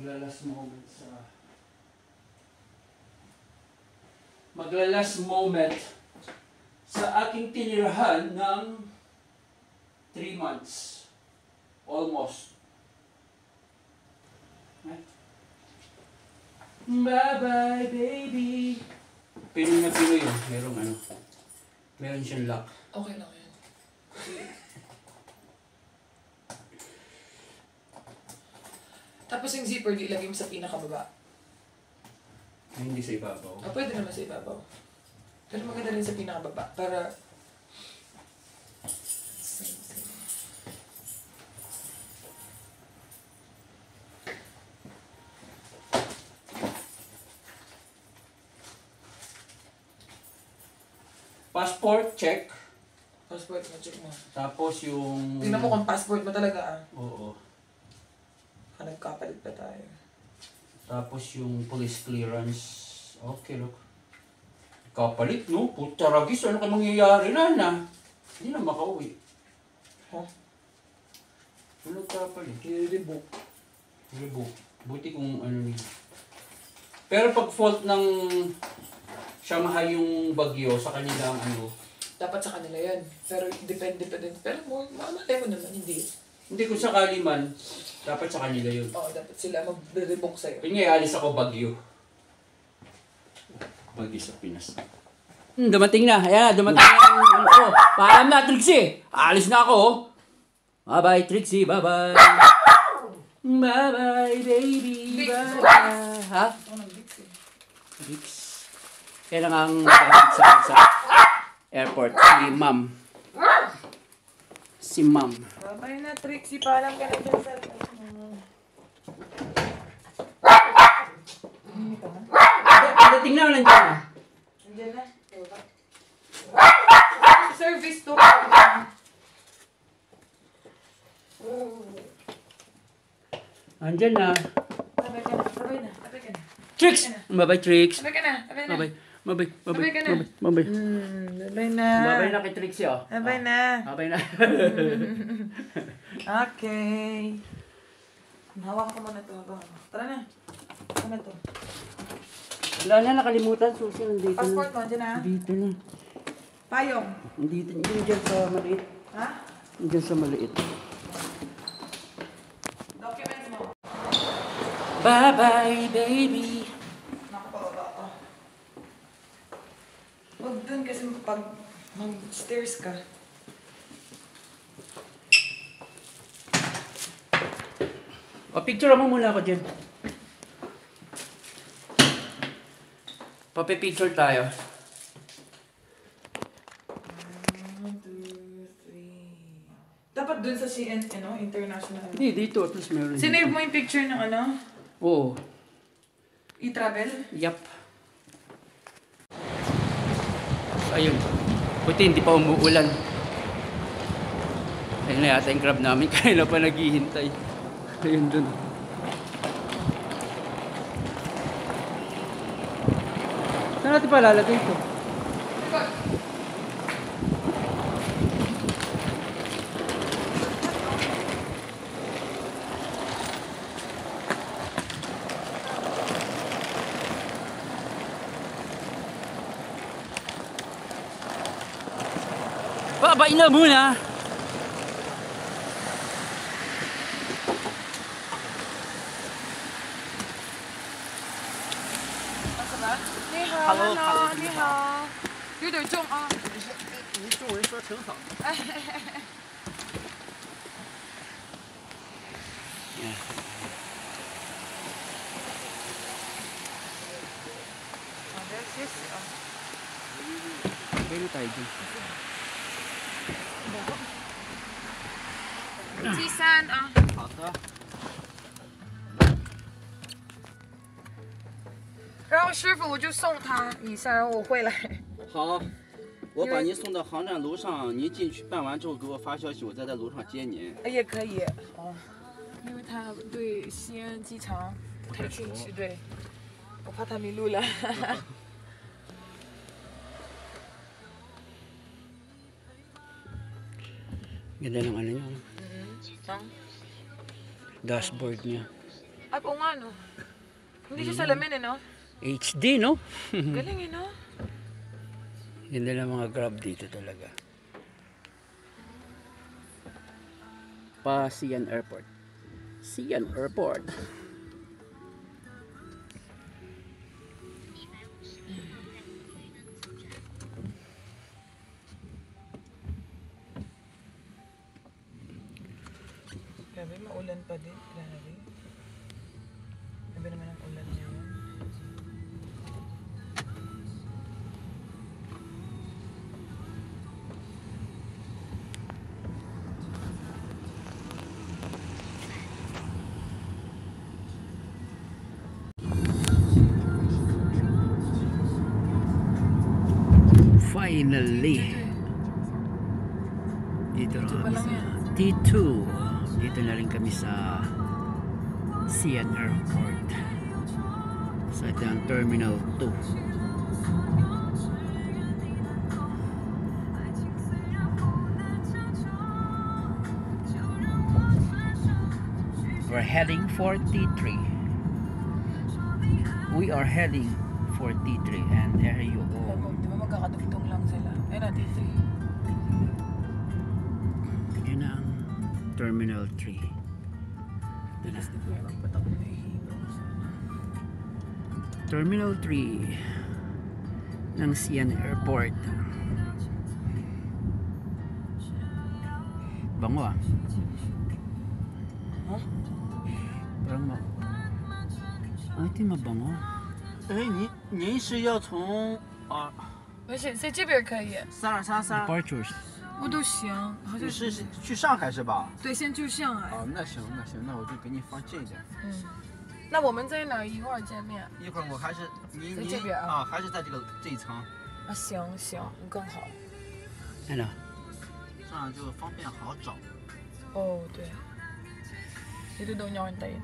magla-last moment magla-last moment sa aking tinirahan ng 3 months. Almost. Bye-bye, baby! Pinoy na Pinoy yun. Merong ano. Meron siyang lock. Okay lang yan. Tapos yung zipper, ilagay mo sa pinakababa. Ay, hindi sa ibabaw. Pwede naman sa ibabaw. Pero maganda rin sa pinakababa. Para... Passport, check. Passport mo, check mo. Tapos yung... Tingnan mo kung passport mo talaga ah. Oo. Nagkapalit pa tayo. Tapos yung police clearance. Okay, look. Kapalit, no? Puta ragis, ano ka mangyayari na? Hindi na makauwi. Huh? Ano kapalit? Rebook. Buti kung ano niya. Pero pag fault ng Shanghai yung bagyo, sa kanila ang ano. Dapat sa kanila yan. Pero depende pa din. Pero mamalay mo naman, hindi. Hindi kung sakali man, dapat sa kanila yun. Oo, dapat sila mag-rebook sa'yo. Kaya nga, alis ako bagyo. Bagyo sa Pinas. Dumating na. Ayan, dumating na. Oh, paalam na, Trixie. Alis na ako. Bye-bye, Trixie. Bye-bye. Bye-bye, baby. Bye-bye. Ha? Ito ng Vicks eh. Vicks. Kaya lang ang sa airport. Si Ma'am. Si Ma'am. Babay na, Trixie. Paalam ka na dyan sa... Dating na, nandiyan na. Nandiyan na. Service to. Nandiyan na. Babay ka na. Babay na. Babay ka na. Trix! Bye-bye, Trix. Babay ka na. Babay na. Bye-bye. Bye-bye. Babay ka na. Bye-bye. Babay na. Bye-bye na kay Trixie, oh. Babay na. Bye-bye na. Okay. Hawakan ko muna ito. Tara na. Ano to? Wala na, nakalimutan. Susi, nandito na. Passport mo, dyan na. Dito na. Payong. Nandito. Hindi dyan sa maliit. Ha? Dyan sa maliit. Documents mo. Bye-bye, baby. Naku, pababa ako. Huwag dun kasi pag mag-stairs ka. O, picture mo muna ako dyan. Papipicture tayo. 1, 2, 3. Dapat dun sa CNN, no? International. Hindi, dito. At least meron. Sinave mo yung picture ng ano? Oo. E-travel? Yup. Ayun. Buti hindi pa umuulan. Ayun na yata yung crab namin. Kaya na pa naghihintay. Ayun dun. Saan natin pa lalagay ito? Babay na muna! Hello, hello, 你好，有点重啊。你中文说挺好。好的，谢谢啊。 Pwede tayo dyan. 记3啊。好的。然后师傅我就送他一下，然后我会来。好，我把您送到航站楼上，您进去办完之后给我发消息，我再在楼上接您。也可以。好，因为他对西安机场不太清楚，对，我怕他迷路了。Ganda ng ano niya. Dashboard niya. Ay, oo nga, no? Hindi siya salamin, eh, no? HD, no? Galing, eh, no? Ganda ng mga Grab dito talaga. Pasian Airport. Sian Airport. Grabe, maulan pa din. Grabe. Grabe naman ang ulan niya. Finally. Dito na Dito pa kami lang sa yan. T2. Dito na rin kami sa Sian Airport. Sa ito ang Terminal 2. We're heading for T3. We are heading for T3 and there you go. Di ba magkakadugtong lang sila? Ayun na, T3. Yun ang Terminal 3. Bilis ni Kuya magpatak na ihilo. Terminal 3 ng Sian Airport. Bango ah. Huh? Parang ito yung mabango. 哎，您是要从啊没事，在这边可以。 3233， Departures. 我都行，好像你是去上海是吧？对，先去上海。哦，那行那行，那我就给你放近一点。嗯，那我们在哪儿一块儿见面？一会儿我还是您在您这边啊啊，还是在这一层，啊，行行，更好。 Ano? 这样就方便好找。哦，对。Dito daw niya ako hintayin.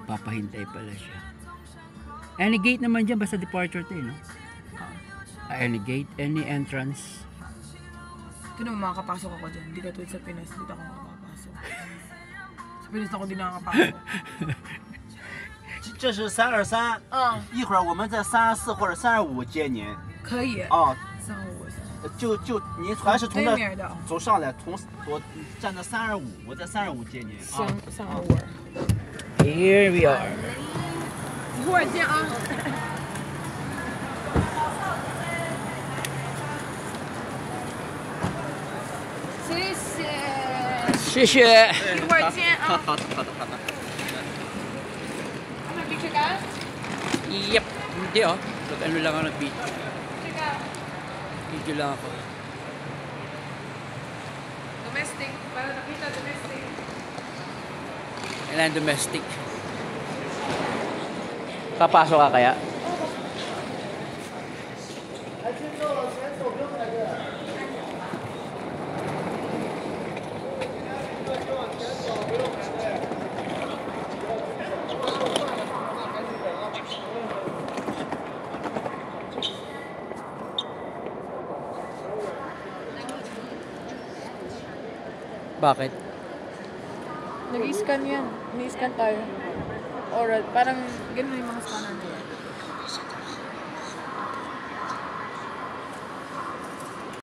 Papahintay pala siya. Any gate naman dyan, basta departure tayo, no? Any gate, any entrance. Ito naman makakapasok ako dyan. Hindi katulad sa Pinas, dito ako makakapasok. Sa Pinas ako din nakakapasok. 这是323，嗯，一会儿我们在34或者35接您。可以。哦，上午就您还是从这对面的。走上来，从我站在325，我在325接您。行啊，，上午。 Here we are. 一会儿见啊。谢谢。谢谢。一会儿见啊。好的好的好的。 Ano, picture ka? Yep. Hindi oh. Ano lang ako nag-video. Picture ka. Video lang ako. Domestic. Para nakita domestic. Kailangan domestic. Papasok ka kaya? Bakit? Nag-i-scan yan. Ni-scan tayo. Oral. Parang ganun yung mga scanner nila.